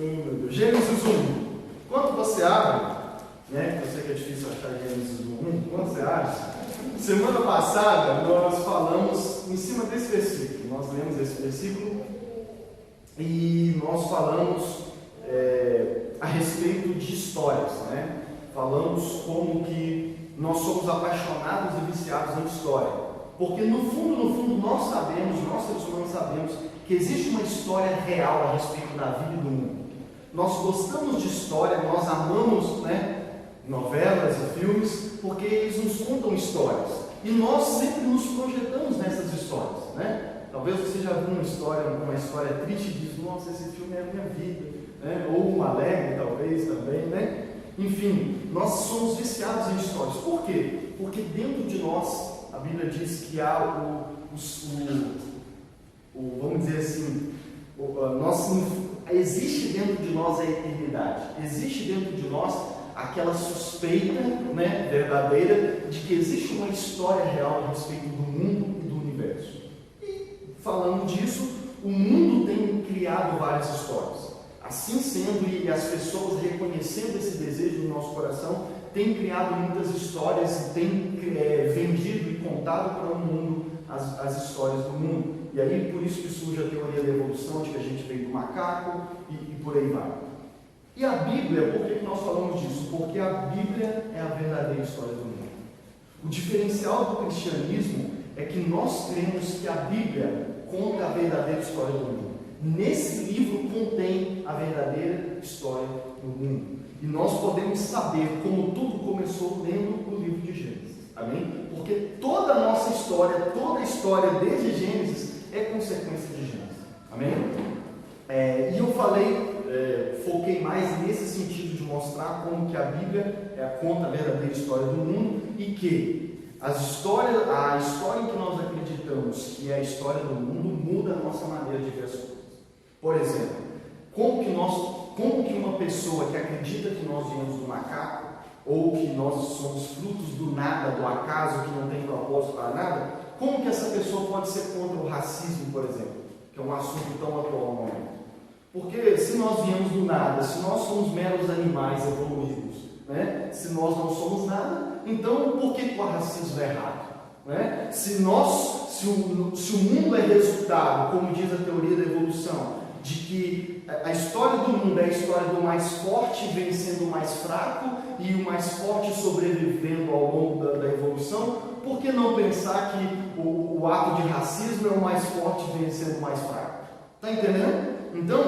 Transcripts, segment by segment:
Meu Deus. Gênesis 1. Quando você abre, né? Eu sei que é difícil achar Gênesis 1. Quando você abre, semana passada nós falamos em cima desse versículo. Nós lemos esse versículo e nós falamos a respeito de histórias, né? Falamos como que nós somos apaixonados e viciados em história. Porque no fundo, nós sabemos, nós seres humanos sabemos que existe uma história real a respeito da vida e do mundo. Nós gostamos de história, nós amamos, né, novelas e filmes, porque eles nos contam histórias. E nós sempre nos projetamos nessas histórias, né? Talvez você já viu uma história triste e diz, nossa, esse filme é a minha vida, né? Ou um alegre, talvez, também, né? Enfim, nós somos viciados em histórias. Por quê? Porque dentro de nós, a Bíblia diz que há vamos dizer assim, existe dentro de nós a eternidade, existe dentro de nós aquela suspeita, né, verdadeira de que existe uma história real a respeito do mundo e do universo. E falando disso, o mundo tem criado várias histórias. Assim sendo, e as pessoas reconhecendo esse desejo no nosso coração, têm criado muitas histórias e têm vendido e contado para o mundo as histórias do mundo. E aí, por isso que surge a teoria da evolução, de que a gente veio do macaco e por aí vai. E a Bíblia, por que nós falamos disso? Porque a Bíblia é a verdadeira história do mundo. O diferencial do cristianismo é que nós cremos que a Bíblia conta a verdadeira história do mundo. Nesse livro contém a verdadeira história do mundo. E nós podemos saber como tudo começou lendo o livro de Gênesis. Amém? Porque toda a nossa história, toda a história desde Gênesis é consequência de Gênesis. Amém? E eu foquei mais nesse sentido de mostrar como que a Bíblia conta a verdadeira história do mundo e que a história em que nós acreditamos que é a história do mundo muda a nossa maneira de ver as coisas. Por exemplo, como que uma pessoa que acredita que nós viemos do macaco, ou que nós somos frutos do nada, do acaso, que não tem propósito para nada, como que essa pessoa pode ser contra o racismo, por exemplo, que é um assunto tão atual no momento? Porque se nós viemos do nada, se nós somos meros animais evoluídos, né? Se nós não somos nada, então por que o racismo é errado? Né? Se o mundo é resultado, como diz a teoria da evolução, de que a história do mundo é a história do mais forte vencendo o mais fraco e o mais forte sobrevivendo ao longo da evolução, por que não pensar que o ato de racismo é o mais forte vencendo o mais fraco? Está entendendo? Então,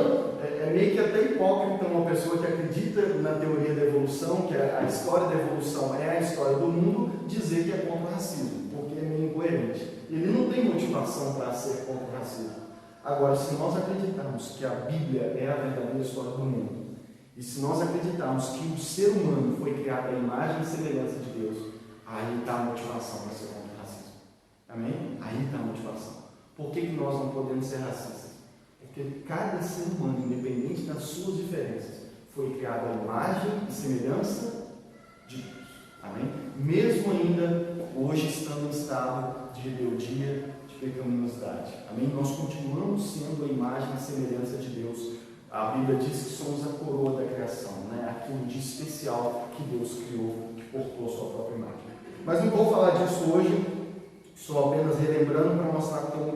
é meio que até hipócrita uma pessoa que acredita na teoria da evolução, que a história da evolução é a história do mundo, dizer que é contra o racismo, porque é meio incoerente. Ele não tem motivação para ser contra o racismo. Agora, se nós acreditarmos que a Bíblia é a verdadeira história do mundo, e se nós acreditarmos que o ser humano foi criado à imagem e semelhança de Deus, aí está a motivação para ser contra o racismo. Amém? Aí está a motivação. Por que nós não podemos ser racistas? Porque cada ser humano, independente das suas diferenças, foi criado à imagem e semelhança de Deus. Amém? Mesmo ainda hoje estando em estado de rebeldia, pecaminosidade. Amém? Nós continuamos sendo a imagem e semelhança de Deus. A Bíblia diz que somos a coroa da criação, né? Aquilo de especial que Deus criou, que portou a sua própria imagem. Mas não vou falar disso hoje, só apenas relembrando para mostrar como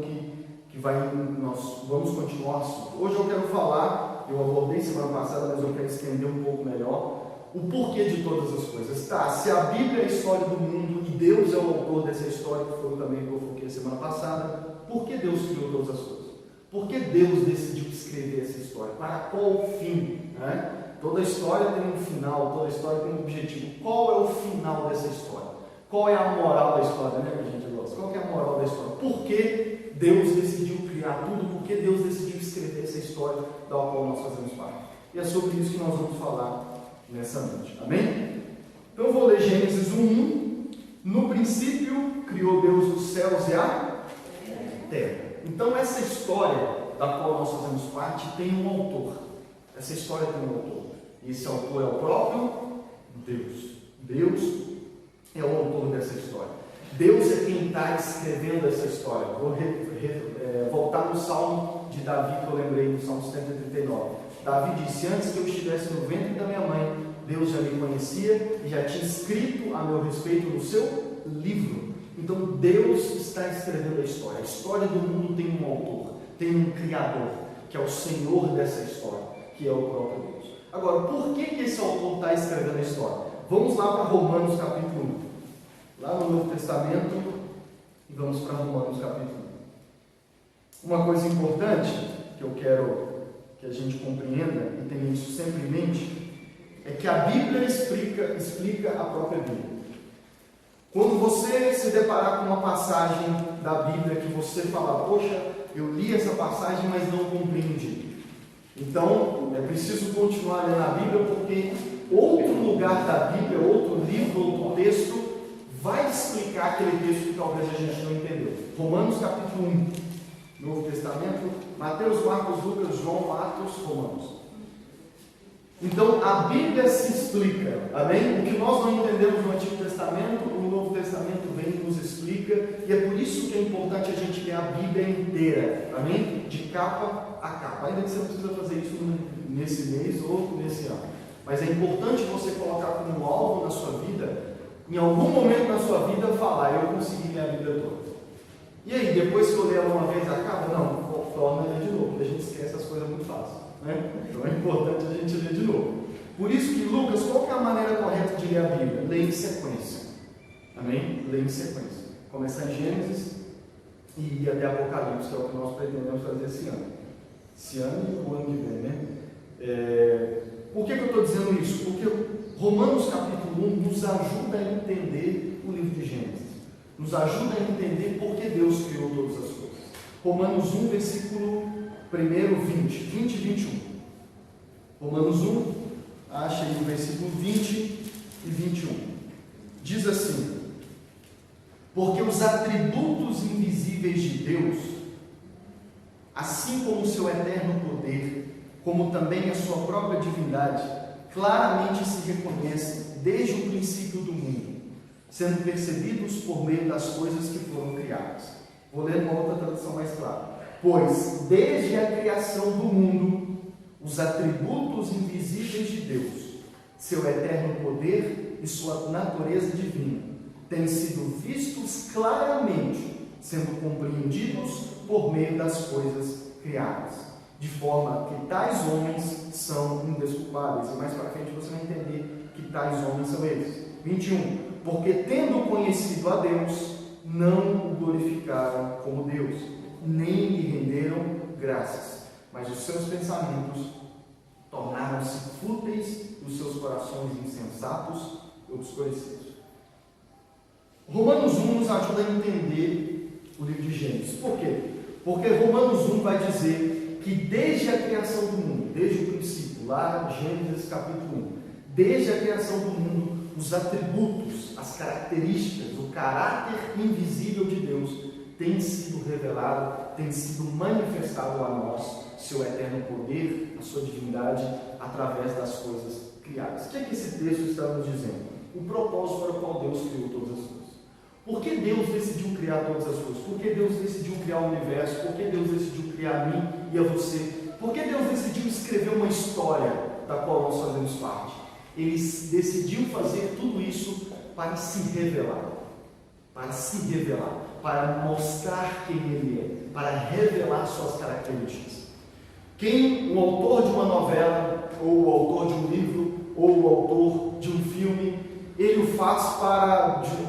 nós vamos continuar o assunto. Hoje eu quero falar, eu abordei semana passada, mas eu quero estender um pouco melhor, o porquê de todas as coisas. Tá, se a Bíblia é a história do mundo e Deus é o autor dessa história, que foi também que eu foquei semana passada, por que Deus criou todas as coisas? Por que Deus decidiu escrever essa história? Para qual fim? Né? Toda história tem um final, toda história tem um objetivo. Qual é o final dessa história? Qual é a moral da história? Né, que a gente gosta? Qual é a moral da história? Por que Deus decidiu criar tudo? Por que Deus decidiu escrever essa história da qual nós fazemos parte? E é sobre isso que nós vamos falar nessa noite. Amém? Então eu vou ler Gênesis 1:1. No princípio criou Deus os céus e a terra. Então essa história da qual nós fazemos parte tem um autor. Essa história tem um autor. E esse autor é o próprio Deus. Deus é o autor dessa história. Deus é quem está escrevendo essa história. Vou voltar no Salmo de Davi, que eu lembrei, no Salmo 139. Davi disse: antes que eu estivesse no ventre da minha mãe, Deus já me conhecia e já tinha escrito a meu respeito no seu livro. Então Deus está escrevendo a história. A história do mundo tem um autor, tem um criador, que é o Senhor dessa história, que é o próprio Deus. Agora, por que esse autor está escrevendo a história? Vamos lá para Romanos capítulo 1. Lá no Novo Testamento, e vamos para Romanos capítulo 1. Uma coisa importante que eu quero que a gente compreenda e tenha isso sempre em mente, é que a Bíblia explica a própria Bíblia. Quando você se deparar com uma passagem da Bíblia que você fala: poxa, eu li essa passagem, mas não compreendi. Então, é preciso continuar lendo a Bíblia, porque outro lugar da Bíblia, outro livro, outro texto, vai explicar aquele texto que talvez a gente não entendeu. Romanos capítulo 1, Novo Testamento, Mateus, Marcos, Lucas, João, Atos, Romanos. Então, a Bíblia se explica, amém? O que nós não entendemos no Antigo Testamento, o Novo Testamento vem e nos explica, e é por isso que é importante a gente ler a Bíblia inteira, amém? De capa a capa, ainda que você não precisa fazer isso nesse mês ou nesse ano, mas é importante você colocar como alvo na sua vida, em algum momento na sua vida, falar: eu consegui ler a Bíblia toda. E aí, depois que eu ler ela uma vez, acaba? Não, torna a ler de novo, porque a gente esquece as coisas muito fácil, né? Então é importante a gente ler de novo. Por isso que, Lucas, qual que é a maneira correta de ler a Bíblia? Ler em sequência, amém? Ler em sequência. Começar em Gênesis e ir até Apocalipse, que é o que nós pretendemos fazer esse ano. Esse ano e o ano que vem, né? Por que eu estou dizendo isso? Porque Romanos capítulo 1 nos ajuda a entender o livro de Gênesis. Nos ajuda a entender por que Deus criou todas as coisas. Romanos 1, versículo 1, 20 e 21. Romanos 1, acha aí o versículo 20 e 21. Diz assim: porque os atributos invisíveis de Deus, assim como o seu eterno poder, como também a sua própria divindade, claramente se reconhecem desde o princípio do mundo, sendo percebidos por meio das coisas que foram criadas. Vou ler uma outra tradução mais clara. Pois, desde a criação do mundo, os atributos invisíveis de Deus, seu eterno poder e sua natureza divina, têm sido vistos claramente, sendo compreendidos por meio das coisas criadas, de forma que tais homens são indesculpáveis. E mais para frente você vai entender que tais homens são eles. 21. Porque tendo conhecido a Deus, não o glorificaram como Deus, nem lhe renderam graças, mas os seus pensamentos tornaram-se fúteis e os seus corações insensatos e obscurecidos. Romanos 1 nos ajuda a entender o livro de Gênesis. Por quê? Porque Romanos 1 vai dizer que desde a criação do mundo, desde o princípio, lá Gênesis capítulo 1, desde a criação do mundo, os atributos, as características, o caráter invisível de Deus tem sido revelado, tem sido manifestado a nós, seu eterno poder, a sua divindade, através das coisas criadas. O que é que esse texto está nos dizendo? O propósito para o qual Deus criou todas as coisas. Por que Deus decidiu criar todas as coisas? Por que Deus decidiu criar o universo? Por que Deus decidiu criar a mim e a você? Por que Deus decidiu escrever uma história da qual nós fazemos parte? Ele decidiu fazer tudo isso para se revelar, para mostrar quem Ele é, para revelar suas características. Quem o autor de uma novela, ou o autor de um livro, ou o autor de um filme, ele o faz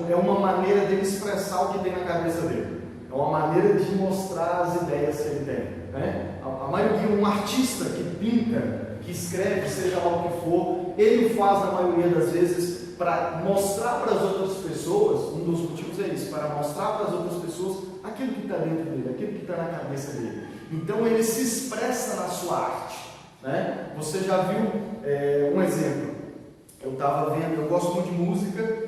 é uma maneira dele expressar o que tem na cabeça dele, é uma maneira de mostrar as ideias que ele tem, né? A maioria, um artista que pinta, que escreve, seja lá o que for, ele o faz na maioria das vezes para mostrar para as outras pessoas, um dos motivos é isso, para mostrar para as outras pessoas aquilo que está dentro dele, aquilo que está na cabeça dele. Então ele se expressa na sua arte, né? Você já viu um exemplo? Eu estava vendo, eu gosto muito de música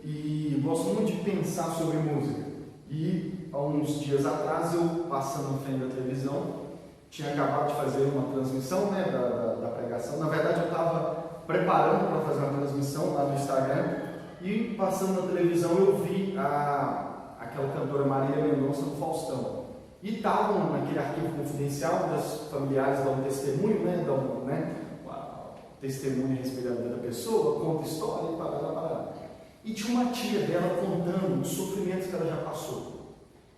e gosto muito de pensar sobre música. E há uns dias atrás, eu passando na frente da televisão, tinha acabado de fazer uma transmissão, né, da pregação. Na verdade, eu estava preparando para fazer uma transmissão lá no Instagram e passando na televisão eu vi aquela cantora Marília Mendonça no Faustão. E estavam naquele arquivo confidencial, onde os familiares dão um testemunho, testemunho a respeito da vida da pessoa, conta história e parará. E tinha uma tia dela contando os sofrimentos que ela já passou.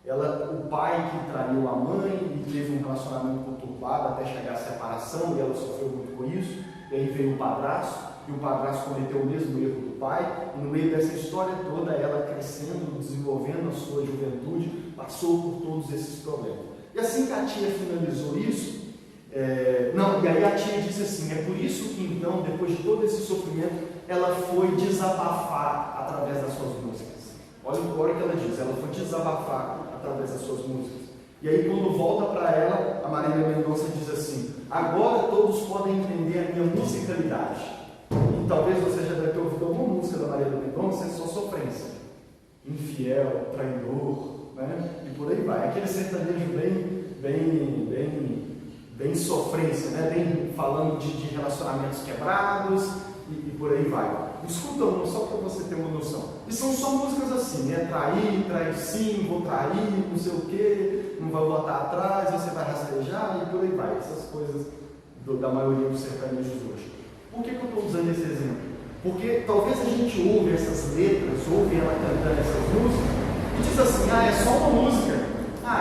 O pai que traiu a mãe e teve um relacionamento conturbado até chegar à separação, e ela sofreu muito com isso. E aí veio o padrasto, e o padrasto cometeu o mesmo erro do pai, e no meio dessa história toda, ela crescendo, desenvolvendo a sua juventude, passou por todos esses problemas. E assim que a tia finalizou isso, e aí a tia disse assim, é por isso que então, depois de todo esse sofrimento, ela foi desabafar através das suas músicas. Olha o que ela diz, ela foi desabafar através das suas músicas. E aí quando volta para ela, a Marília Mendonça diz assim, agora todos podem entender a minha musicalidade. E talvez você já deve ter ouvido alguma música da Marília Mendonça, é só sofrência. Infiel, traidor, né? E por aí vai. Aquele sertanejo bem sofrência, né? Bem falando de relacionamentos quebrados e por aí vai. Escuta uma só para você ter uma noção. E são só músicas assim, né? Trair sim, vou trair, não sei o que, não vai voltar atrás, você vai rastejar e por aí vai. Essas coisas da maioria dos sertanejos hoje. Por que eu estou usando esse exemplo? Porque talvez a gente ouve essas letras, ouve ela cantando essas músicas e diz assim, é só uma música.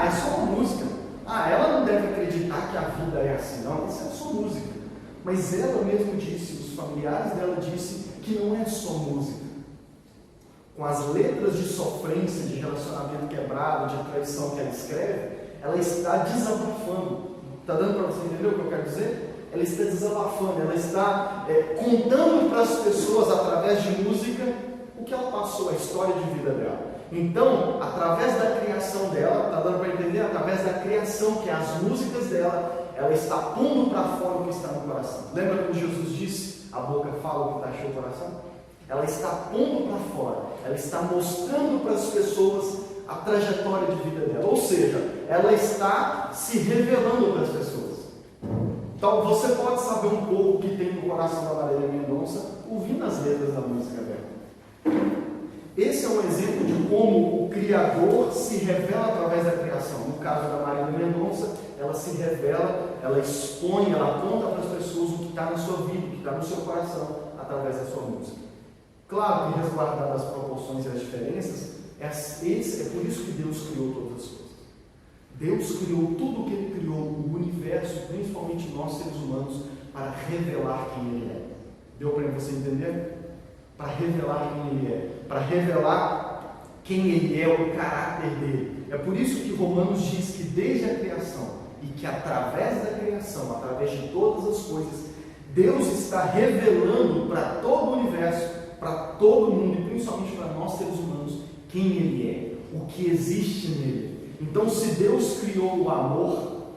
É só uma música. Ela não deve acreditar que a vida é assim, não, isso é só música. Mas ela mesmo disse, os familiares dela disse que não é só música. Com as letras de sofrência, de relacionamento quebrado, de traição que ela escreve, ela está desabafando. Está dando para você entender o que eu quero dizer? Ela está desabafando, ela está contando para as pessoas, através de música, o que ela passou, a história de vida dela. Então, através da criação dela, está dando para entender? Através da criação, que é as músicas dela, ela está pondo para fora o que está no coração. Lembra quando Jesus disse, a boca fala o que está cheio do coração? Ela está pondo para fora, ela está mostrando para as pessoas a trajetória de vida dela. Ou seja, ela está se revelando para as pessoas. Então, você pode saber um pouco o que tem no coração da Marília Mendonça ouvindo as letras da música dela. Esse é um exemplo de como o Criador se revela através da criação. No caso da Marília Mendonça, ela se revela, ela expõe, ela aponta para as pessoas o que está na sua vida, o que está no seu coração, através da sua música. Claro que, resguardadas as proporções e as diferenças, é por isso que Deus criou todas as coisas. Deus criou tudo o que Ele criou, o universo, principalmente nós seres humanos, para revelar quem Ele é. Deu para você entender? Para revelar quem Ele é, para revelar quem Ele é, o caráter dele. É por isso que Romanos diz que desde a criação, e que através da criação, através de todas as coisas, Deus está revelando para todo o universo, para todo mundo, e principalmente para nós seres humanos, quem Ele é, o que existe nele. Então, se Deus criou o amor,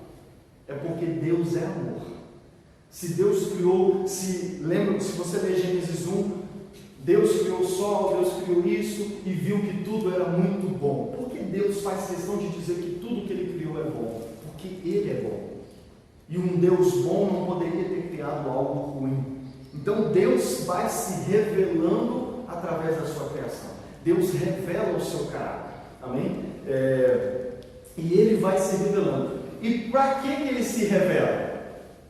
é porque Deus é amor. Se Deus criou, lembra, se você ler Gênesis 1, Deus criou o sol, Deus criou isso e viu que tudo era muito bom. Por que Deus faz questão de dizer que tudo que Ele criou é bom? Porque Ele é bom. E um Deus bom não poderia ter criado algo ruim. Então Deus vai se revelando através da sua criação. Deus revela o seu caráter. Amém? E Ele vai se revelando. E para que Ele se revela?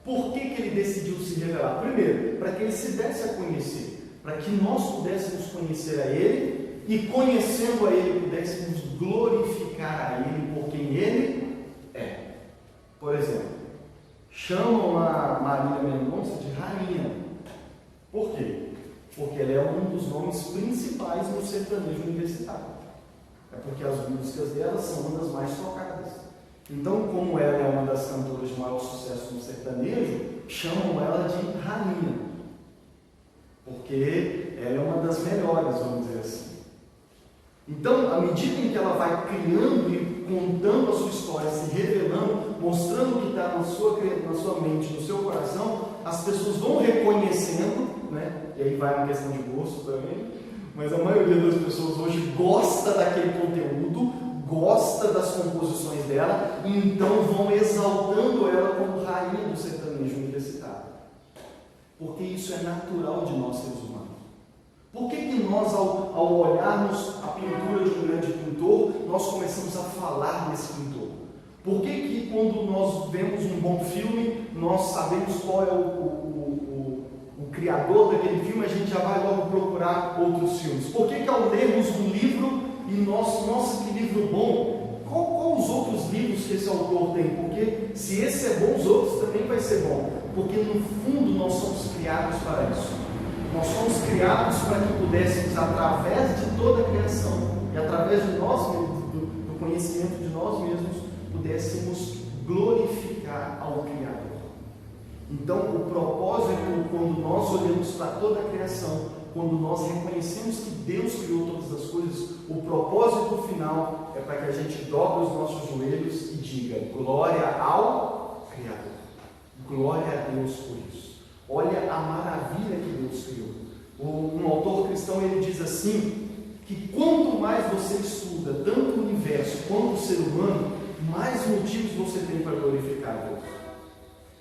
Por que Ele decidiu se revelar? Primeiro, para que Ele se desse a conhecer. Para que nós pudéssemos conhecer a Ele e, conhecendo a Ele, pudéssemos glorificar a Ele por quem Ele é. Por exemplo, chamam a Marília Mendonça de rainha. Por quê? Porque ela é um dos nomes principais no sertanejo universitário. É porque as músicas dela são uma das mais tocadas. Então, como ela é uma das cantoras de maior sucesso no sertanejo, chamam ela de rainha. Porque ela é uma das melhores, vamos dizer assim. Então, à medida em que ela vai criando e contando a sua história, se revelando, mostrando o que está na sua mente, no seu coração, as pessoas vão reconhecendo, né? E aí vai uma questão de gosto também, mas a maioria das pessoas hoje gosta daquele conteúdo, gosta das composições dela, e então vão exaltando ela como rainha do sertanejo universitário. Porque isso é natural de nós seres humanos. Por que nós, ao olharmos a pintura de um grande pintor, nós começamos a falar desse pintor? Por que quando nós vemos um bom filme, nós sabemos qual é o criador daquele filme, a gente já vai logo procurar outros filmes? Por que ao lermos um livro e nossa, que livro bom, qual os outros livros que esse autor tem? Porque se esse é bom, os outros também vai ser bom. Porque no fundo nós somos criados para isso. Nós somos criados para que pudéssemos, através de toda a criação e através de nós mesmos, do conhecimento de nós mesmos, pudéssemos glorificar ao Criador. Então, o propósito, quando nós olhamos para toda a criação, quando nós reconhecemos que Deus criou todas as coisas, o propósito final é para que a gente dobre os nossos joelhos e diga: glória ao Criador, glória a Deus por isso. Olha a maravilha que Deus criou. Um autor cristão, ele diz assim, que quanto mais você estuda tanto o universo quanto o ser humano, mais motivos você tem para glorificar a Deus.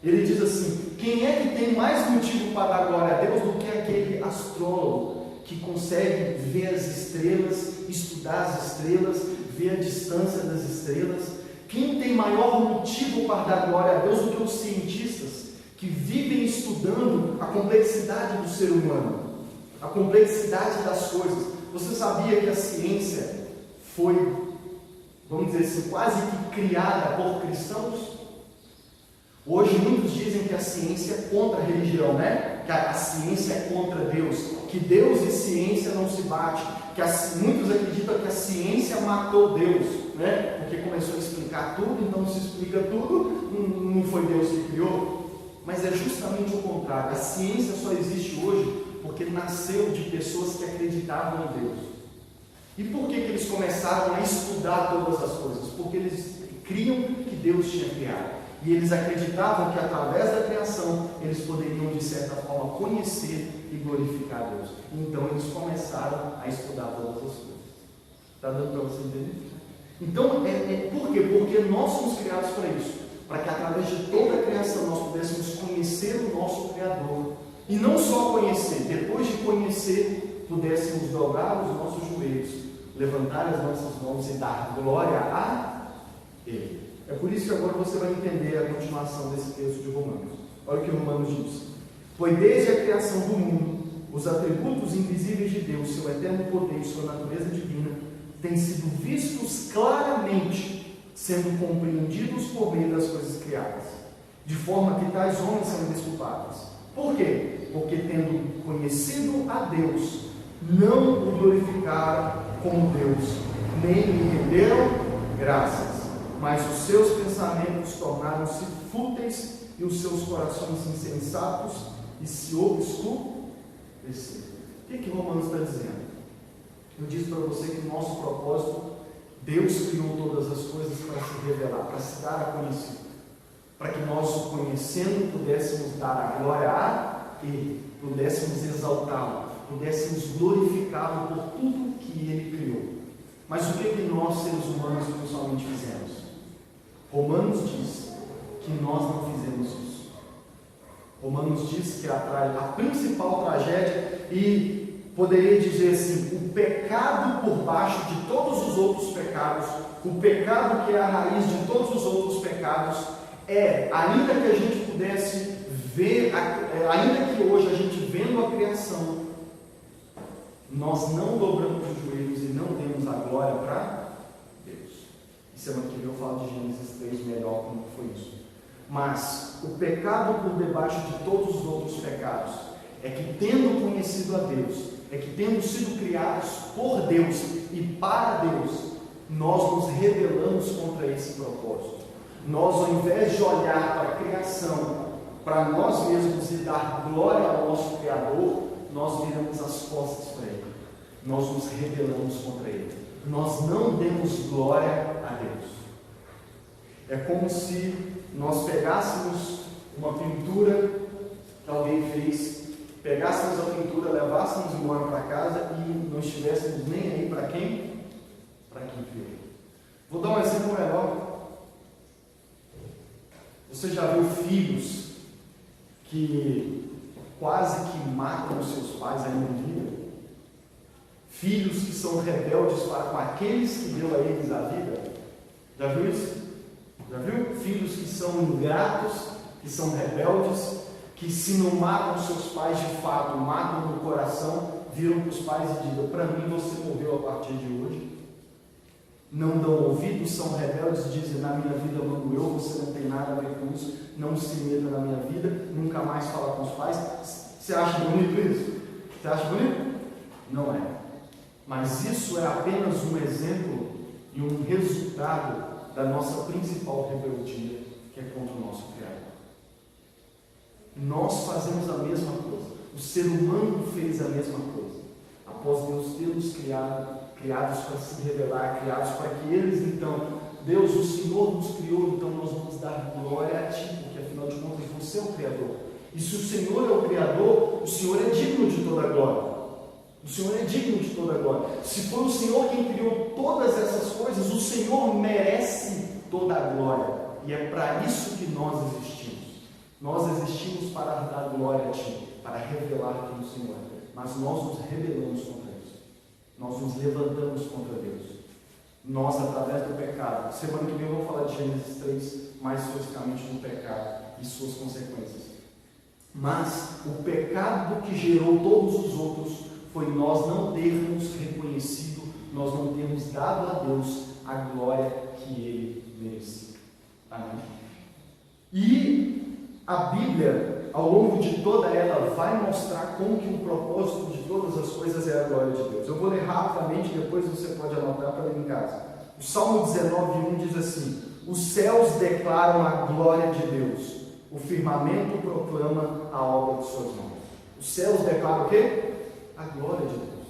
Ele diz assim: quem é que tem mais motivo para dar glória a Deus do que aquele astrólogo que consegue ver as estrelas, estudar as estrelas, ver a distância das estrelas? Quem tem maior motivo para dar glória a Deus do que os cientistas que vivem estudando a complexidade do ser humano, a complexidade das coisas? Você sabia que a ciência foi, vamos dizer assim, quase que criada por cristãos? Hoje muitos dizem que a ciência é contra a religião, né? Que a ciência é contra Deus, que Deus e ciência não se batem, muitos acreditam que a ciência matou Deus, né? Porque começou a explicar tudo, então se explica tudo, não foi Deus que criou. Mas é justamente o contrário. A ciência só existe hoje porque nasceu de pessoas que acreditavam em Deus. E por que eles começaram a estudar todas as coisas? Porque eles criam que Deus tinha criado. E eles acreditavam que através da criação eles poderiam, de certa forma, conhecer e glorificar a Deus. Então eles começaram a estudar todas as coisas. Está dando para você entender? Então, por quê? Porque nós somos criados para isso. Para que através de toda a criação nós pudéssemos conhecer o nosso Criador. E não só conhecer, depois de conhecer, pudéssemos dobrar os nossos joelhos, levantar as nossas mãos e dar glória a Ele. É por isso que agora você vai entender a continuação desse texto de Romanos. Olha o que Romanos diz: pois desde a criação do mundo, os atributos invisíveis de Deus, seu eterno poder e sua natureza divina, têm sido vistos claramente, sendo compreendidos por meio das coisas criadas, de forma que tais homens são indesculpáveis. Por quê? Porque tendo conhecido a Deus, não o glorificaram como Deus, nem lhe renderam graças, mas os seus pensamentos tornaram-se fúteis e os seus corações insensatos e se obscureceram. O que Romanos está dizendo? Eu disse para você que o nosso propósito, Deus criou todas as coisas para se revelar, para se dar a conhecer, para que nós o conhecendo pudéssemos dar a glória a Ele, pudéssemos exaltá-lo, pudéssemos glorificá-lo por tudo que Ele criou. Mas o que nós, seres humanos, principalmente fizemos? Romanos diz que nós não fizemos isso. Romanos diz que a principal tragédia, e poderia dizer assim, o pecado por baixo de todos os outros pecados, o pecado que é a raiz de todos os outros pecados, ainda que a gente pudesse ver, ainda que hoje a gente vendo a criação, nós não dobramos os joelhos e não demos a glória para Deus. E semana que vem eu falo de Gênesis 3 melhor como foi isso. Mas o pecado por debaixo de todos os outros pecados é que, tendo conhecido a Deus, é que tendo sido criados por Deus e para Deus, nós nos rebelamos contra esse propósito. Nós, ao invés de olhar para a criação, para nós mesmos e dar glória ao nosso Criador, nós viramos as costas para Ele. Nós nos rebelamos contra Ele. Nós não demos glória a Deus. É como se nós pegássemos uma pintura que alguém fez, pegássemos a pintura, levássemos embora para casa e não estivéssemos nem aí para quem? Para quem viu. Vou dar um exemplo melhor. Você já viu filhos que quase que matam os seus pais ainda em vida? Filhos que são rebeldes para com aqueles que deu a eles a vida? Já viu isso? Já viu? Filhos que são ingratos, que são rebeldes, que se não matam seus pais de fato, matam no coração, viram para os pais e dizem: para mim você morreu a partir de hoje. Não dão ouvidos, são rebeldes, dizem: na minha vida mando eu, você não tem nada a ver com isso, não se meta na minha vida, nunca mais fala com os pais. Você acha bonito isso? Você acha bonito? Não é. Mas isso é apenas um exemplo e um resultado da nossa principal rebeldia, que é contra o nosso Criador. Nós fazemos a mesma coisa. O ser humano fez a mesma coisa. Após Deus ter nos criados para se revelar, criados para que eles, então, Deus, o Senhor nos criou, então nós vamos dar glória a Ti, porque afinal de contas você é o Criador. E se o Senhor é o Criador, o Senhor é digno de toda a glória. O Senhor é digno de toda a glória. Se foi o Senhor quem criou todas essas coisas, o Senhor merece toda a glória. E é para isso que nós existimos. Nós existimos para dar glória a Ti, para revelar quem o Senhor é. Mas nós nos rebelamos contra isso. Nós nos levantamos contra Deus. Nós, através do pecado. Semana que vem eu vou falar de Gênesis 3, mais especificamente do pecado e suas consequências. Mas o pecado que gerou todos os outros foi nós não termos reconhecido, nós não termos dado a Deus a glória que Ele merecia. Amém? E a Bíblia, ao longo de toda ela, vai mostrar como que o propósito de todas as coisas é a glória de Deus. Eu vou ler rapidamente, depois você pode anotar para ler em casa. O Salmo 19:1 diz assim: os céus declaram a glória de Deus, o firmamento proclama a obra de suas mãos. Os céus declaram o quê? A glória de Deus,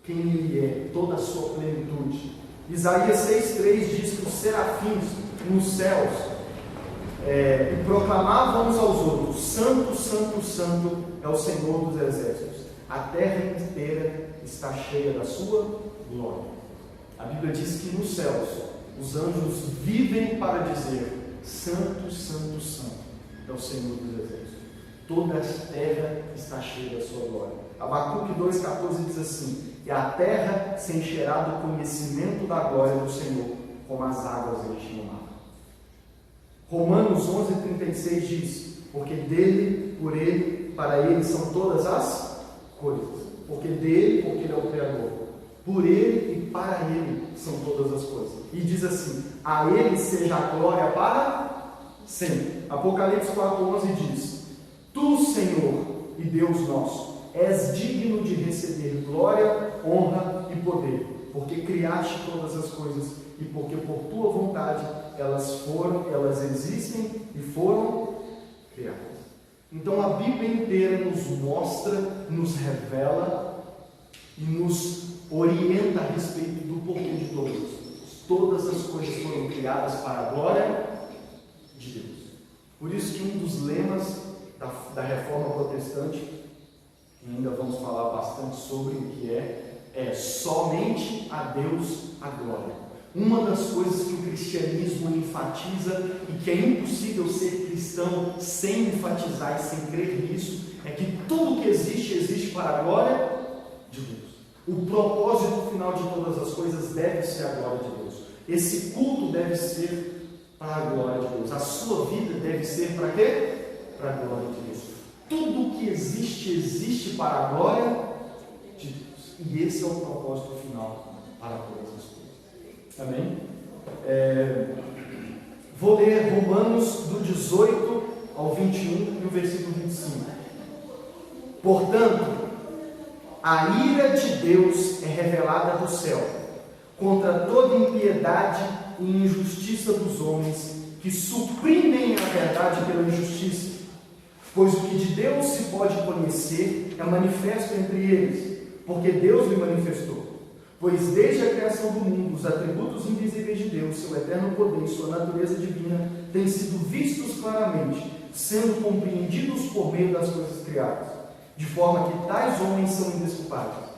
quem Ele é, toda a sua plenitude. Isaías 6:3 diz que os serafins nos céus proclamavam uns aos outros: Santo, Santo, Santo é o Senhor dos exércitos, a terra inteira está cheia da sua glória. A Bíblia diz que nos céus os anjos vivem para dizer: Santo, Santo, Santo é o Senhor dos exércitos, toda a terra está cheia da sua glória. Abacuque 2,14 diz assim: e a terra se encherá do conhecimento da glória do Senhor, como as águas enchem o mar. Romanos 11,36 diz: porque dele, por ele, para ele são todas as coisas. Porque dele, porque ele é o Criador. Por ele e para ele são todas as coisas. E diz assim: a ele seja a glória para sempre. Apocalipse 4,11 diz: tu, Senhor e Deus nosso, és digno de receber glória, honra e poder, porque criaste todas as coisas e porque por tua vontade elas existem e foram criadas. Então a Bíblia inteira nos mostra, nos revela e nos orienta a respeito do porquê de todas as coisas. Todas as coisas foram criadas para a glória de Deus. Por isso que um dos lemas da Reforma Protestante, que ainda vamos falar bastante sobre o que é somente a Deus a glória. Uma das coisas que o cristianismo enfatiza e que é impossível ser cristão sem enfatizar e sem crer nisso, é que tudo que existe para a glória de Deus. O propósito final de todas as coisas deve ser a glória de Deus. Esse culto deve ser para a glória de Deus. A sua vida deve ser para quê? Para a glória de Deus. Tudo que existe para a glória de Deus. E esse é o propósito final para todas as coisas. Amém? Vou ler Romanos do 18 ao 21 e o versículo 25. Portanto, a ira de Deus é revelada do céu contra toda impiedade e injustiça dos homens que suprimem a verdade pela injustiça. Pois o que de Deus se pode conhecer é manifesto entre eles, porque Deus lhe manifestou. Pois desde a criação do mundo, os atributos invisíveis de Deus, seu eterno poder e sua natureza divina, têm sido vistos claramente, sendo compreendidos por meio das coisas criadas, de forma que tais homens são indesculpáveis.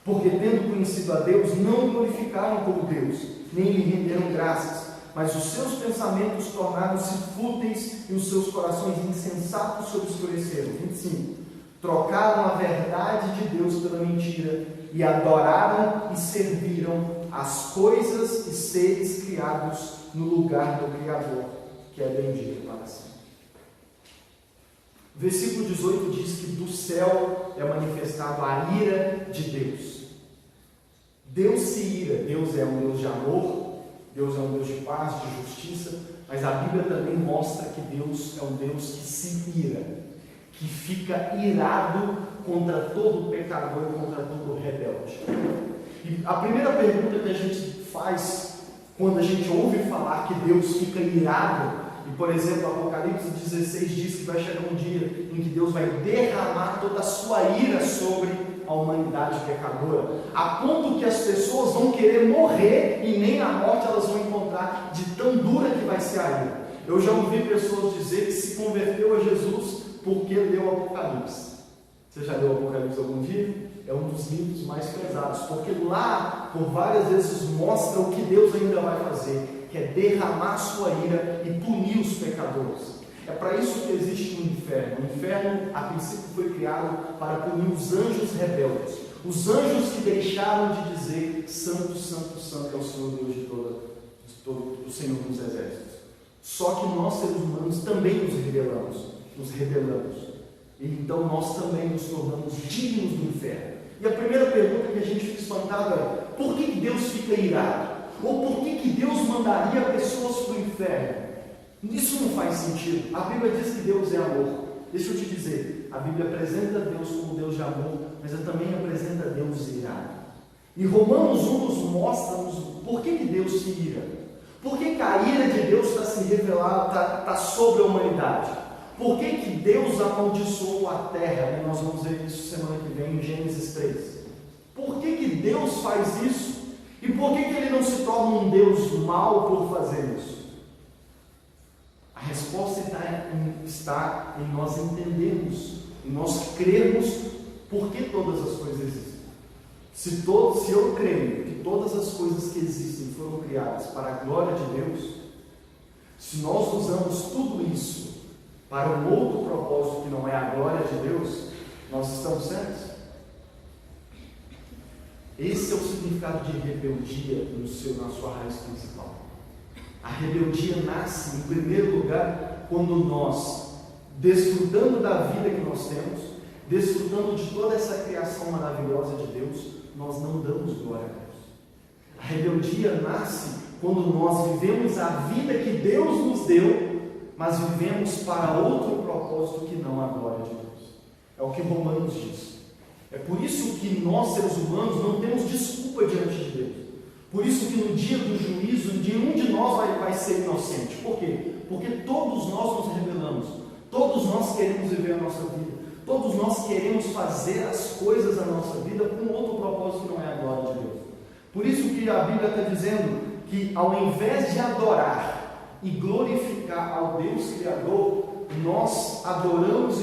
Porque, tendo conhecido a Deus, não o glorificaram como Deus, nem lhe renderam graças, mas os seus pensamentos tornaram-se fúteis e os seus corações insensatos se obscureceram. 25. Trocaram a verdade de Deus pela mentira e adoraram e serviram as coisas e seres criados no lugar do Criador, que é bendito para sempre. Versículo 18 diz que do céu é manifestado a ira de Deus. Deus se ira, Deus é um Deus de amor, Deus é um Deus de paz, de justiça, mas a Bíblia também mostra que Deus é um Deus que se ira, que fica irado contra todo pecador e contra todo rebelde. E a primeira pergunta que a gente faz quando a gente ouve falar que Deus fica irado, e por exemplo, Apocalipse 16 diz que vai chegar um dia em que Deus vai derramar toda a sua ira sobre a humanidade pecadora, a ponto que as pessoas vão querer morrer e nem a morte elas vão encontrar, de tão dura que vai ser a ira. Eu já ouvi pessoas dizer que se converteu a Jesus porque leu o Apocalipse. Você já leu o Apocalipse algum dia? É um dos livros mais pesados, porque lá, por várias vezes, mostra o que Deus ainda vai fazer, que é derramar sua ira e punir os pecadores. É para isso que existe o inferno. O inferno, a princípio, foi criado para punir os anjos rebeldes, os anjos que deixaram de dizer Santo, Santo, Santo é o Senhor Deus de do Senhor dos Exércitos. Só que nós, seres humanos, também nos rebelamos. E então nós também nos tornamos dignos do inferno. E a primeira pergunta que a gente fica espantado é: por que Deus fica irado? Ou por que Deus mandaria pessoas para o inferno? Isso não faz sentido. A Bíblia diz que Deus é amor. Deixa eu te dizer, a Bíblia apresenta Deus como Deus de amor, mas ela também apresenta Deus irado. E Romanos 1 nos mostra por que Deus se ira. Por que a ira de Deus está se revelando, está sobre a humanidade? Por que Deus amaldiçoou a terra? E nós vamos ver isso semana que vem em Gênesis 3. Por que Deus faz isso? E por que Ele não se torna um Deus mau por fazer isso? A resposta está em nós entendermos, em nós crermos por que todas as coisas existem. Se eu creio que todas as coisas que existem foram criadas para a glória de Deus, se nós usamos tudo isso para um outro propósito que não é a glória de Deus, nós estamos certos? Esse é o significado de rebeldia na sua raiz principal. A rebeldia nasce, em primeiro lugar, quando nós, desfrutando da vida que nós temos, desfrutando de toda essa criação maravilhosa de Deus, nós não damos glória a Deus. A rebeldia nasce quando nós vivemos a vida que Deus nos deu, mas vivemos para outro propósito que não a glória de Deus. É o que Romanos diz. É por isso que nós, seres humanos, não temos desculpa diante de Deus. Por isso que no dia do juízo, nenhum de nós vai ser inocente. Por quê? Porque todos nós nos rebelamos. Todos nós queremos viver a nossa vida. Todos nós queremos fazer as coisas da nossa vida com outro propósito que não é a glória de Deus. Por isso que a Bíblia está dizendo que ao invés de adorar e glorificar ao Deus Criador, nós adoramos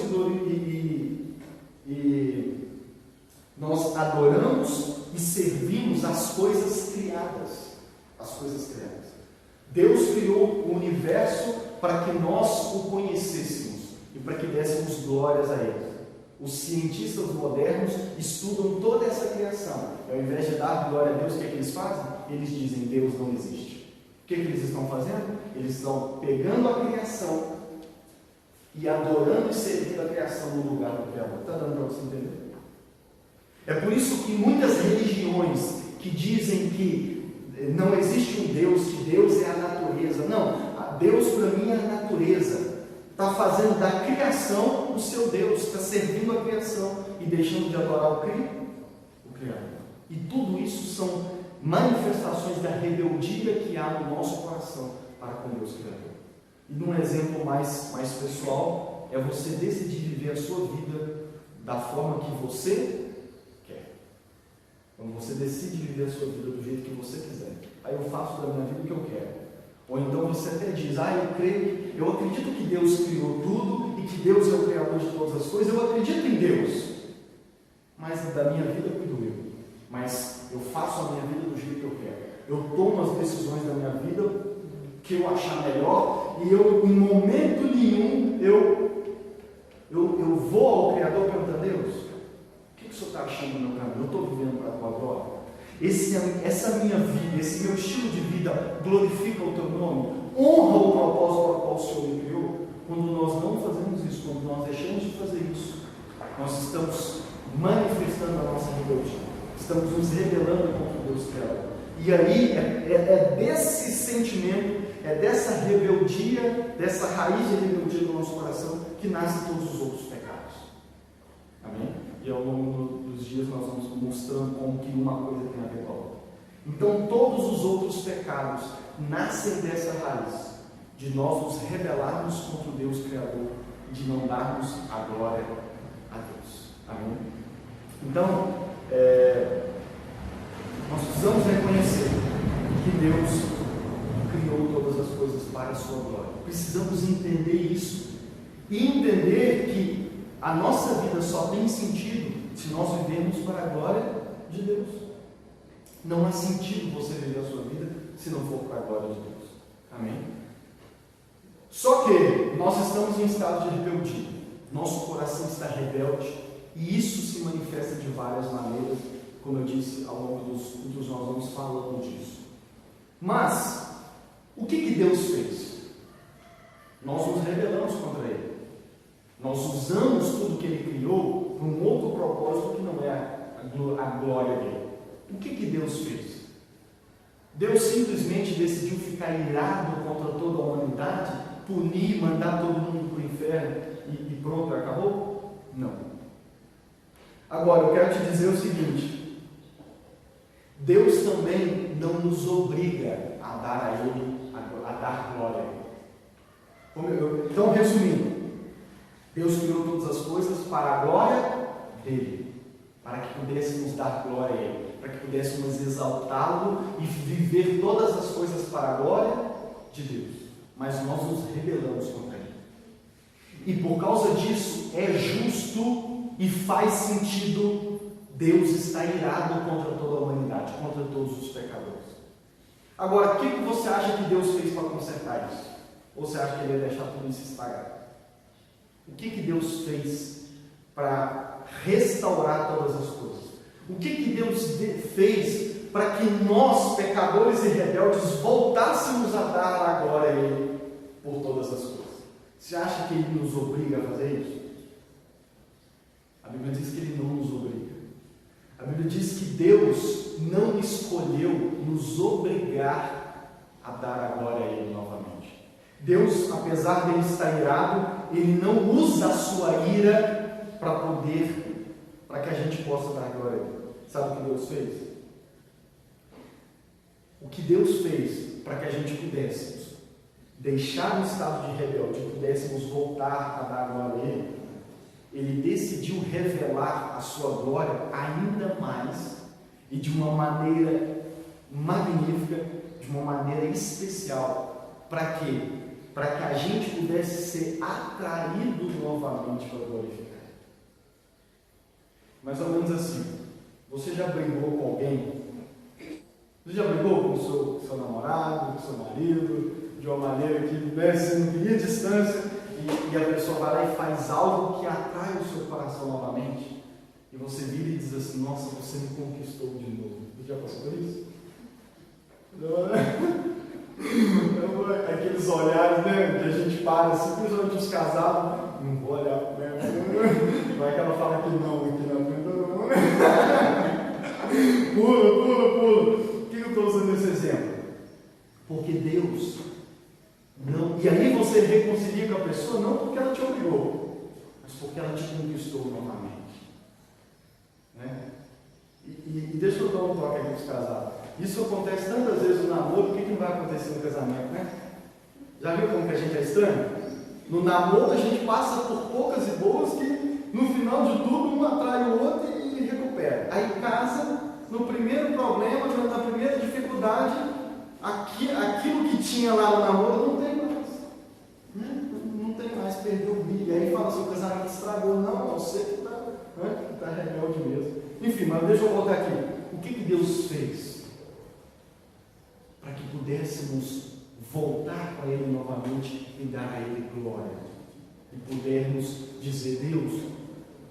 nós adoramos e servimos as coisas criadas. As coisas criadas. Deus criou o universo para que nós o conhecêssemos e para que dessemos glórias a Ele. Os cientistas modernos estudam toda essa criação. E ao invés de dar glória a Deus, o que eles fazem? Eles dizem: Deus não existe. O que eles estão fazendo? Eles estão pegando a criação e adorando e servindo a criação no lugar do Criador. Está dando para você entender? É por isso que muitas religiões que dizem que não existe um Deus, que Deus é a natureza. Não, Deus para mim é a natureza. Está fazendo da criação o seu Deus, está servindo a criação e deixando de adorar o Criador. E tudo isso são manifestações da rebeldia que há no nosso coração para com Deus Criador. E num exemplo mais pessoal, é você decidir viver a sua vida da forma que você quer. Quando você decide viver a sua vida do jeito que você quiser. Aí eu faço da minha vida o que eu quero. Ou então você até diz: eu acredito que Deus criou tudo e que Deus é o Criador de todas as coisas, eu acredito em Deus, mas da minha vida cuido eu. Mas eu faço a minha vida do jeito que eu quero. Eu tomo as decisões da minha vida que eu achar melhor e eu, em momento nenhum, eu vou ao Criador perguntar: Deus, o que o Senhor está achando do meu caminho? Eu estou vivendo para a tua glória? essa minha vida, esse meu estilo de vida glorifica o teu nome, honra o propósito para o qual o Senhor me criou. Quando nós não fazemos isso, quando nós deixamos de fazer isso, nós estamos manifestando a nossa rebeldia, estamos nos rebelando contra o Deus Criador. E aí é desse sentimento, é dessa rebeldia, dessa raiz de rebeldia do nosso coração que nascem todos os outros pecados. Amém? E ao longo dos dias nós vamos mostrando como que uma coisa tem a ver com a outra. Então todos os outros pecados nascem dessa raiz, de nós nos rebelarmos contra o Deus Criador, de não darmos a glória a Deus. Amém? Então, nós precisamos reconhecer que Deus criou todas as coisas para a sua glória. Precisamos entender isso e entender que a nossa vida só tem sentido se nós vivemos para a glória de Deus. Não há sentido você viver a sua vida se não for para a glória de Deus. Amém? Só que nós estamos em estado de rebeldia. Nosso coração está rebelde e isso se manifesta de várias maneiras, como eu disse, ao longo dos cultos nós vamos falando disso. Mas, o que Deus fez? Nós nos rebelamos contra Ele. Nós usamos tudo que Ele criou para um outro propósito que não é a glória dele. O que Deus fez? Deus simplesmente decidiu ficar irado contra toda a humanidade, punir, mandar todo mundo para o inferno e pronto, acabou? Não. Agora, eu quero te dizer o seguinte: Deus também não nos obriga a dar a Ele, a dar glória a Ele. Então, resumindo, Deus criou todas as coisas para a glória dEle, para que pudéssemos dar glória a Ele, para que pudéssemos exaltá-lo e viver todas as coisas para a glória de Deus. Mas nós nos rebelamos contra Ele. E por causa disso, é justo e faz sentido Deus estar irado contra toda a humanidade, contra todos os pecadores. Agora, o que você acha que Deus fez para consertar isso? Ou você acha que Ele ia deixar tudo isso estragar? O que Deus fez para restaurar todas as coisas? O que Deus fez para que nós, pecadores e rebeldes, voltássemos a dar a glória a Ele por todas as coisas? Você acha que Ele nos obriga a fazer isso? A Bíblia diz que Ele não nos obriga. A Bíblia diz que Deus não escolheu nos obrigar a dar a glória a Ele novamente. Deus, apesar de Ele estar irado, Ele não usa a sua ira para que a gente possa dar glória a Ele. Sabe o que Deus fez? O que Deus fez para que a gente pudéssemos deixar o estado de rebelde e pudéssemos voltar a dar glória a Ele, Ele decidiu revelar a sua glória ainda mais e de uma maneira magnífica, de uma maneira especial. Para quê? Para que a gente pudesse ser atraído novamente para glorificar. Mais ou menos assim. Você já brigou com alguém? Você já brigou com o seu namorado, com o seu marido, de uma maneira que você não queria distância, e a pessoa vai lá e faz algo que atrai o seu coração novamente, e você vira e diz assim: nossa, você me conquistou de novo. Você já passou por isso? Aqueles olhares, né, que a gente para, simplesmente os casados, não vou olhar para ela, vai que ela fala que não, aqui na frente não. Pula. Por que eu estou usando esse exemplo? Porque Deus não. E aí você reconcilia com a pessoa não porque ela te obrigou, mas porque ela te conquistou novamente. Né? E deixa eu dar um toque aqui para os casados. Isso acontece tantas vezes no namoro, o que não vai acontecer no casamento, né? Já viu como que a gente é estranho? No namoro a gente passa por poucas e boas que no final de tudo um atrai o outro e recupera. Aí casa, no primeiro problema, na primeira dificuldade, aquilo que tinha lá no namoro não tem mais. Né? Não tem mais, perdeu o brilho. Aí fala assim: o casamento estragou. Não, você que está rebelde mesmo. Enfim, mas deixa eu voltar aqui. O que Deus fez para que pudéssemos voltar para Ele novamente e dar a Ele glória? E pudermos dizer: Deus,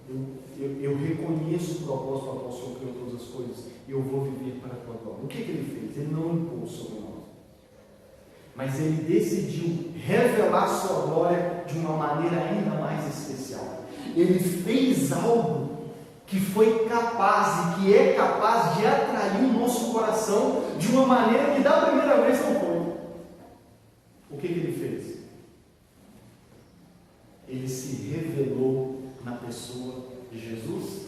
eu eu reconheço o propósito ao qual o Senhor criou todas as coisas e eu vou viver para a tua glória. O que ele fez? Ele não impôs sobre nós. Mas ele decidiu revelar sua glória de uma maneira ainda mais especial. Ele fez algo que foi capaz e que é capaz de atrair o nosso coração de uma maneira que da primeira vez não foi. O que ele fez? Ele se revelou na pessoa de Jesus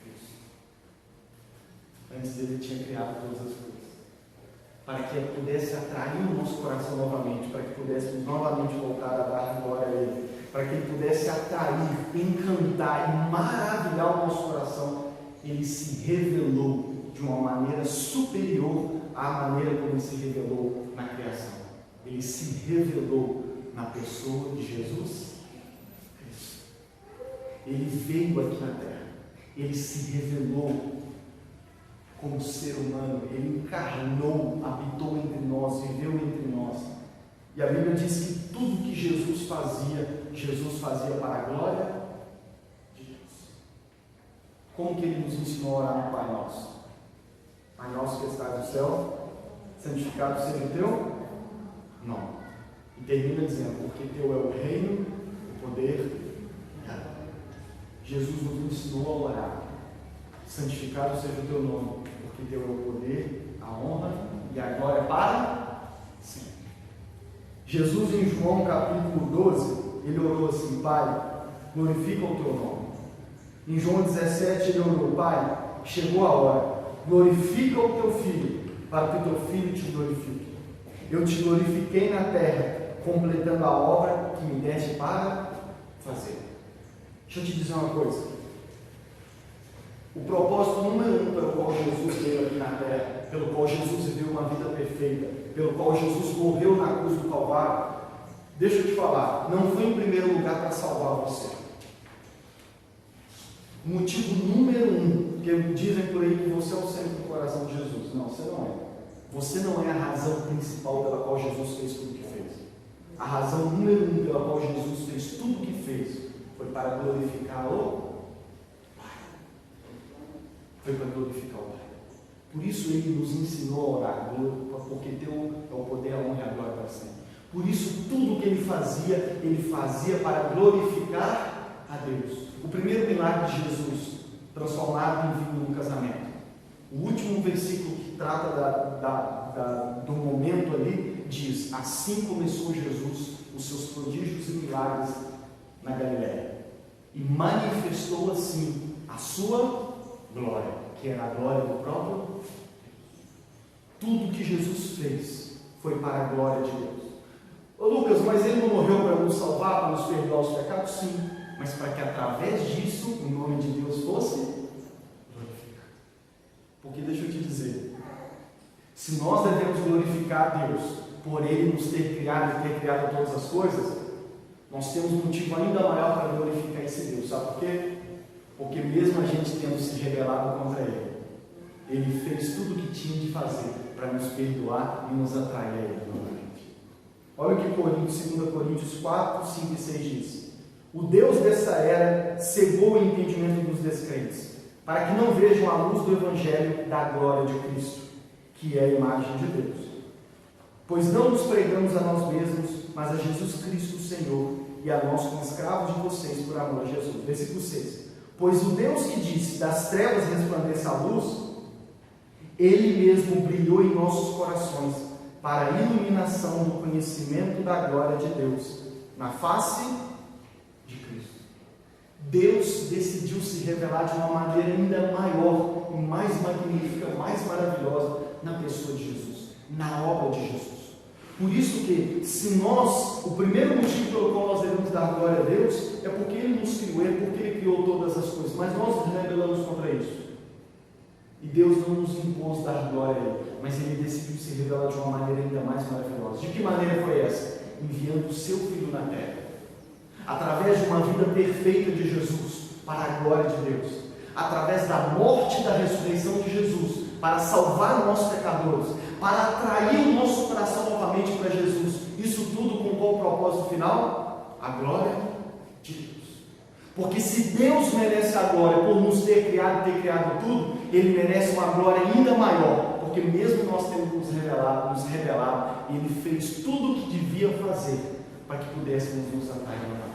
Cristo. Antes ele tinha criado todas as coisas, para que ele pudesse atrair o nosso coração novamente, para que pudéssemos novamente voltar a dar glória a Ele, para que Ele pudesse atrair, encantar e maravilhar o nosso coração. Ele se revelou de uma maneira superior à maneira como Ele se revelou na criação. Ele se revelou na pessoa de Jesus Cristo. Ele veio aqui na terra, Ele se revelou como ser humano, Ele encarnou, habitou entre nós, viveu entre nós. E a Bíblia diz que tudo que Jesus fazia para a glória de Deus. Como que Ele nos ensinou a orar no Pai Nosso? Pai Nosso que estás no céu, santificado seja o teu nome. E termina dizendo, porque teu é o reino, o poder e a glória. Jesus nos ensinou a orar, santificado seja o teu nome, porque teu é o poder, a honra e a glória para sempre. Jesus em João capítulo 12, ele orou assim, Pai, glorifica o teu nome. Em João 17 ele orou, Pai, chegou a hora, glorifica o teu Filho, para que o teu Filho te glorifique. Eu te glorifiquei na terra, completando a obra que me deste para fazer. Deixa eu te dizer uma coisa. O propósito número 1 pelo qual Jesus veio aqui na terra, pelo qual Jesus viveu uma vida perfeita, pelo qual Jesus morreu na cruz do Calvário, deixa eu te falar, não foi em primeiro lugar para salvar você. O motivo número 1, porque dizem por aí que você é o centro do coração de Jesus. Não, você não é. Você não é a razão principal pela qual Jesus fez tudo o que fez. A razão número 1 pela qual Jesus fez tudo o que fez foi para glorificar o foi para glorificar o Pai. Por isso Ele nos ensinou a orar, porque teu é o poder, a honra e a glória para sempre. Por isso tudo o que Ele fazia para glorificar a Deus. O primeiro milagre de Jesus, transformado em vinho no casamento. O último versículo que trata do momento ali, diz, assim começou Jesus os seus prodígios e milagres na Galiléia. E manifestou assim a sua glória, que era a glória do próprio Deus. Tudo que Jesus fez foi para a glória de Deus. Ô Lucas, mas Ele não morreu para nos salvar, para nos perdoar os pecados? Sim, mas para que através disso o nome de Deus fosse glorificado. Porque deixa eu te dizer, se nós devemos glorificar a Deus por Ele nos ter criado e ter criado todas as coisas, nós temos um motivo ainda maior para glorificar esse Deus. Sabe por quê? Porque mesmo a gente tendo se rebelado contra Ele, Ele fez tudo o que tinha de fazer para nos perdoar e nos atrair a Ele novamente. Olha o que 2 Coríntios 4, 5 e 6 diz. O Deus dessa era cegou o entendimento dos descrentes, para que não vejam a luz do Evangelho da glória de Cristo, que é a imagem de Deus. Pois não nos pregamos a nós mesmos, mas a Jesus Cristo, o Senhor, e a nós como escravos de vocês por amor a Jesus. Versículo 6. Pois o Deus que disse, das trevas resplandeça a luz, Ele mesmo brilhou em nossos corações, para a iluminação do conhecimento da glória de Deus, na face de Cristo. Deus decidiu se revelar de uma maneira ainda maior, e mais magnífica, mais maravilhosa, na pessoa de Jesus, na obra de Jesus. Por isso que, se nós, o primeiro motivo pelo qual nós devemos dar glória a Deus, é porque Ele nos criou, é porque Ele criou todas as coisas, mas nós nos rebelamos contra isso. E Deus não nos impôs dar glória a Ele, mas Ele decidiu se revelar de uma maneira ainda mais maravilhosa. De que maneira foi essa? Enviando o seu Filho na terra, através de uma vida perfeita de Jesus, para a glória de Deus, através da morte e da ressurreição de Jesus, para salvar nossos pecadores, para atrair o nosso coração novamente para Jesus. Isso tudo com qual propósito final? A glória de Deus. Porque se Deus merece a glória por nos ter criado tudo, Ele merece uma glória ainda maior, porque mesmo nós tendo nos revelado, Ele fez tudo o que devia fazer para que pudéssemos nos atrair novamente.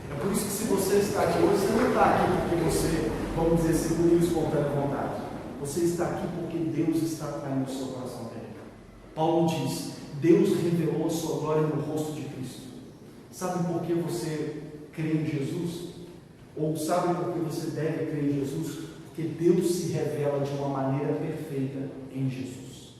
É por isso que se você está aqui hoje, você não está aqui porque você, vamos dizer, se por espontânea vontade. Você está aqui porque Deus está atraindo o seu coração dele. Paulo diz, Deus revelou a sua glória no rosto de Cristo. Sabe por que você crê em Jesus? Ou sabe por que você deve crer em Jesus? Porque Deus se revela de uma maneira perfeita em Jesus.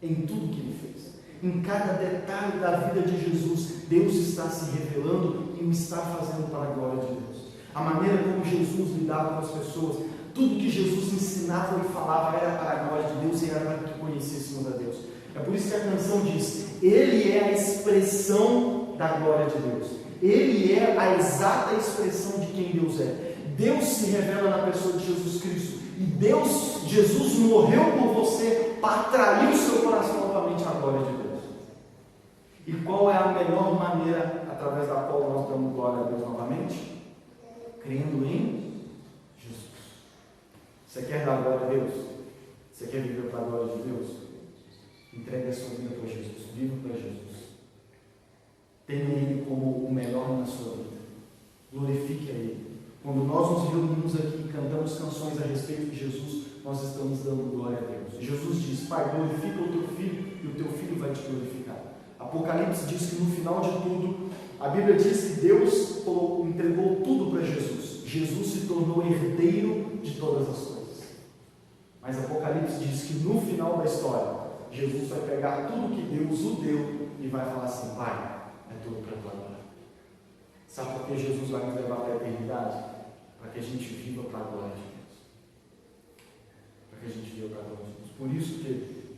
Em tudo que Ele fez. Em cada detalhe da vida de Jesus, Deus está se revelando e o está fazendo para a glória de Deus. A maneira como Jesus lidava com as pessoas, tudo que Jesus ensinava e falava era para a glória de Deus e era para que conhecêssemos a Deus. É por isso que a canção diz, Ele é a expressão da glória de Deus. Ele é a exata expressão de quem Deus é. Deus se revela na pessoa de Jesus Cristo. E Jesus morreu por você para atrair o seu coração novamente à glória de Deus. E qual é a melhor maneira através da qual nós damos glória a Deus novamente? Crendo em Jesus. Você quer dar glória a Deus? Você quer viver para a glória de Deus? Entregue a sua vida para Jesus. Viva para Jesus. Tenha Ele como o melhor na sua vida. Glorifique a Ele. Quando nós nos reunimos aqui e cantamos canções a respeito de Jesus, nós estamos dando glória a Deus. Jesus diz, Pai, glorifica o teu Filho e o teu Filho vai te glorificar. Apocalipse diz que no final de tudo, a Bíblia diz que Deus entregou tudo para Jesus. Jesus se tornou herdeiro de todas as coisas. Mas Apocalipse diz que no final da história, Jesus vai pegar tudo que Deus o deu e vai falar assim, Pai, é tudo para a tua glória. Sabe por que Jesus vai nos levar para a eternidade? Para que a gente viva para a glória de Deus. Para que a gente viva para a glória de Deus. Por isso que,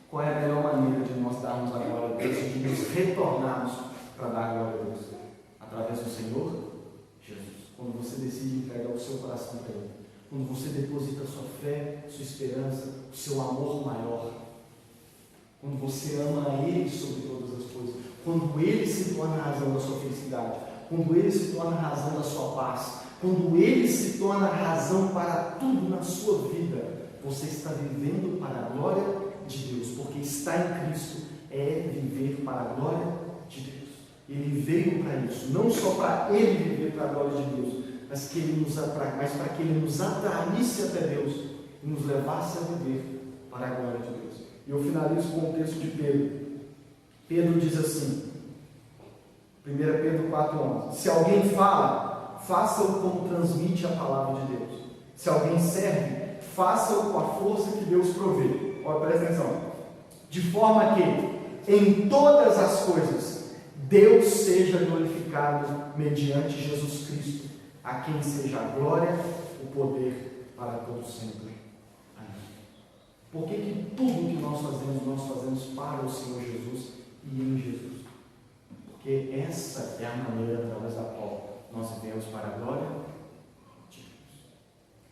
qual é a melhor maneira de nós darmos a glória a Deus e de nos retornarmos para dar a glória a Deus? Através do Senhor Jesus. Quando você decide entregar o seu coração para Ele. Quando você deposita a sua fé, sua esperança, o seu amor maior. Quando você ama a Ele sobre todas as coisas. Quando Ele se torna a razão da sua felicidade. Quando Ele se torna a razão da sua paz. Quando Ele se torna a razão para tudo na sua vida. Você está vivendo para a glória de Deus. Porque estar em Cristo é viver para a glória de Deus. Ele veio para isso. Não só para Ele viver para a glória de Deus. Mas para que Ele nos atraísse até Deus. E nos levasse a viver para a glória de Deus. E eu finalizo com o texto de Pedro. Pedro diz assim, 1 Pedro 4,11: se alguém fala, faça-o como transmite a palavra de Deus. Se alguém serve, faça-o com a força que Deus provê. Olha, presta atenção. De forma que, em todas as coisas, Deus seja glorificado mediante Jesus Cristo, a quem seja a glória, o poder para todos sempre. Por que tudo que nós fazemos para o Senhor Jesus e em Jesus? Porque essa é a maneira através da qual nós vivemos para a glória de Deus.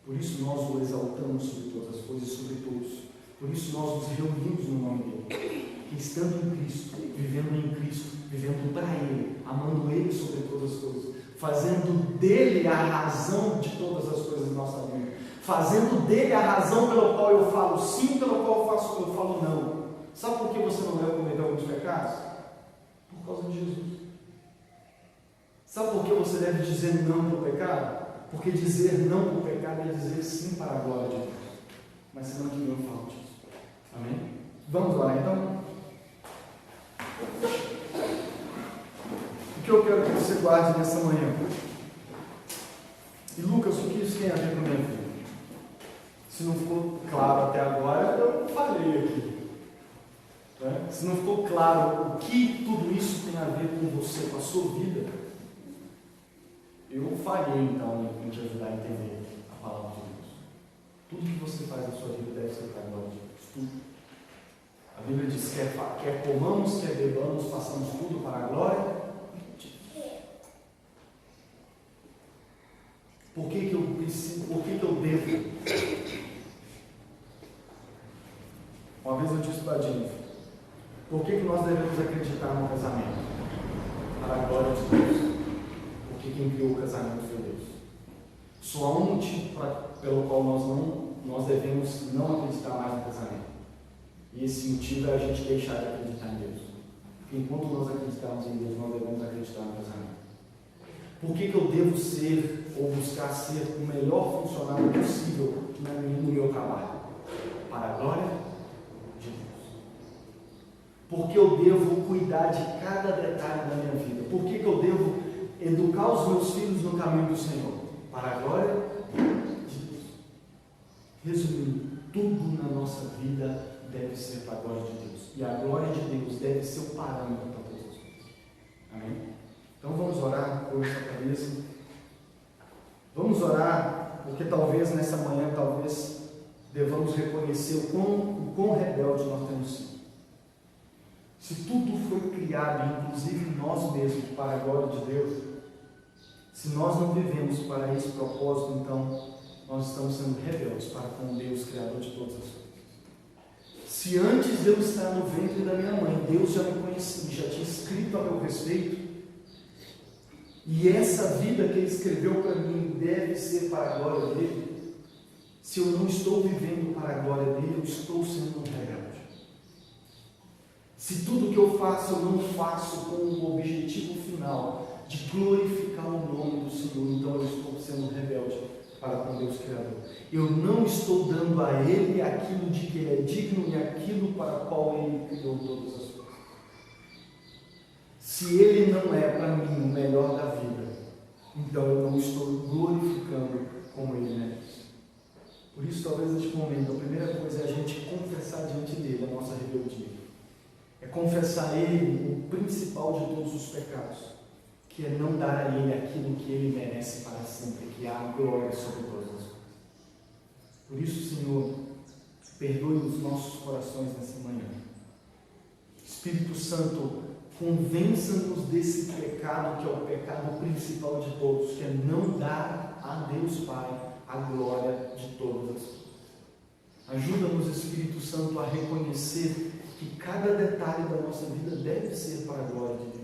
Por isso nós o exaltamos sobre todas as coisas e sobre todos. Por isso nós nos reunimos no nome dele. Que estando em Cristo, vivendo para Ele, amando Ele sobre todas as coisas, fazendo dele a razão de todas as coisas da nossa vida. Fazendo dele a razão pela qual eu falo sim, pela qual eu falo não. Sabe por que você não deve cometer alguns pecados? Por causa de Jesus. Sabe por que você deve dizer não para o pecado? Porque dizer não para o pecado é dizer sim para a glória de Deus. Mas semana que vem eu falo disso. Amém? Vamos lá então? O que eu quero que você guarde nessa manhã? E Lucas, o que isso tem a ver com a minha vida? Se não ficou claro até agora, eu falei aqui. Né? Se não ficou claro o que tudo isso tem a ver com você, com a sua vida, eu falhei então em te ajudar a entender a palavra de Deus. Tudo que você faz na sua vida deve ser para a glória de Deus. Tudo. A Bíblia diz: quer comamos, quer bebamos, façamos tudo para a glória de Deus. Por que eu preciso? Por que eu devo? Uma vez eu disse para a Jennifer: por que nós devemos acreditar no casamento? Para a glória de Deus. porque quem criou o casamento foi Deus. Só há um motivo pelo qual nós devemos não acreditar mais no casamento. E esse motivo é a gente deixar de acreditar em Deus. Porque enquanto nós acreditarmos em Deus, nós devemos acreditar no casamento. Por que eu devo ser ou buscar ser o melhor funcionário possível no meu trabalho? Para a glória de Deus. Por que eu devo cuidar de cada detalhe da minha vida? Por que eu devo educar os meus filhos no caminho do Senhor? Para a glória de Deus. Resumindo, tudo na nossa vida deve ser para a glória de Deus. E a glória de Deus deve ser o parâmetro para todas as coisas. Amém? Então vamos orar por essa cabeça. Vamos orar, porque talvez nessa manhã, devamos reconhecer o quão rebelde nós temos sido. Se tudo foi criado, inclusive nós mesmos, para a glória de Deus, se nós não vivemos para esse propósito, então nós estamos sendo rebeldes para com Deus, Criador de todas as coisas. Se antes de eu estar no ventre da minha mãe, Deus já me conhecia, já tinha escrito a meu respeito, e essa vida que Ele escreveu para mim deve ser para a glória dEle, se eu não estou vivendo para a glória dEle, eu estou sendo um rebelde. Se tudo que eu faço, eu não faço com o objetivo final de glorificar o nome do Senhor, então eu estou sendo rebelde para com Deus Criador. Eu não estou dando a Ele aquilo de que Ele é digno e aquilo para o qual Ele criou todas as coisas. Se Ele não é para mim o melhor da vida, então eu não estou glorificando como Ele merece. Por isso, talvez neste momento, a primeira coisa é a gente confessar diante dEle a nossa rebeldia. É confessar a Ele o principal de todos os pecados, que é não dar a Ele aquilo que Ele merece para sempre, que é a glória sobre todas as coisas. Por isso, Senhor, perdoe os nossos corações nessa manhã. Espírito Santo, convença-nos desse pecado, que é o pecado principal de todos, que é não dar a Deus Pai a glória de todas as coisas. Ajuda-nos, Espírito Santo, a reconhecer que cada detalhe da nossa vida deve ser para a glória de Deus.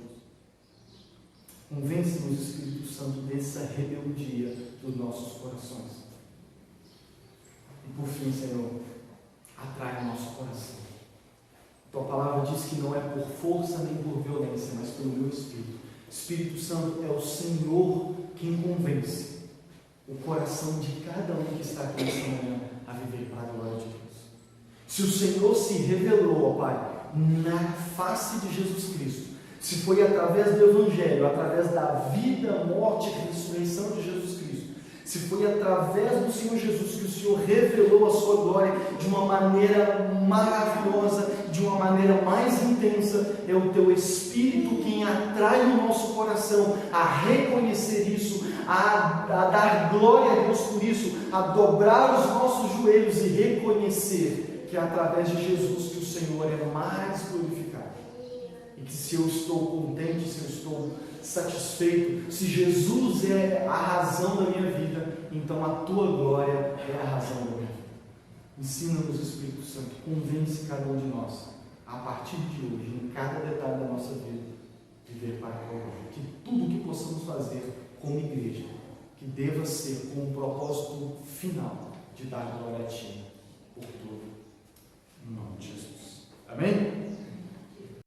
Convence-nos, Espírito Santo, dessa rebeldia dos nossos corações. E por fim, Senhor, atrai o nosso coração. Tua palavra diz que não é por força nem por violência, mas pelo meu Espírito. Espírito Santo, é o Senhor quem convence o coração de cada um que está aqui nessa manhã a viver para a glória de Deus. Se o Senhor se revelou, ó Pai, na face de Jesus Cristo, se foi através do Evangelho, através da vida, morte e ressurreição de Jesus Cristo, se foi através do Senhor Jesus que o Senhor revelou a sua glória de uma maneira maravilhosa, de uma maneira mais intensa, é o Teu Espírito quem atrai o nosso coração a reconhecer isso, a dar glória a Deus por isso, a dobrar os nossos joelhos e reconhecer que é através de Jesus que o Senhor é mais glorificado. E que se eu estou contente, se eu estou satisfeito, se Jesus é a razão da minha vida, então a Tua glória é a razão da minha vida. Ensina-nos, Espírito Santo, convence cada um de nós, a partir de hoje, em cada detalhe da nossa vida, viver para a glória. Que tudo que possamos fazer como igreja, que deva ser com o propósito final de dar glória a Ti, por tudo, em nome de Jesus.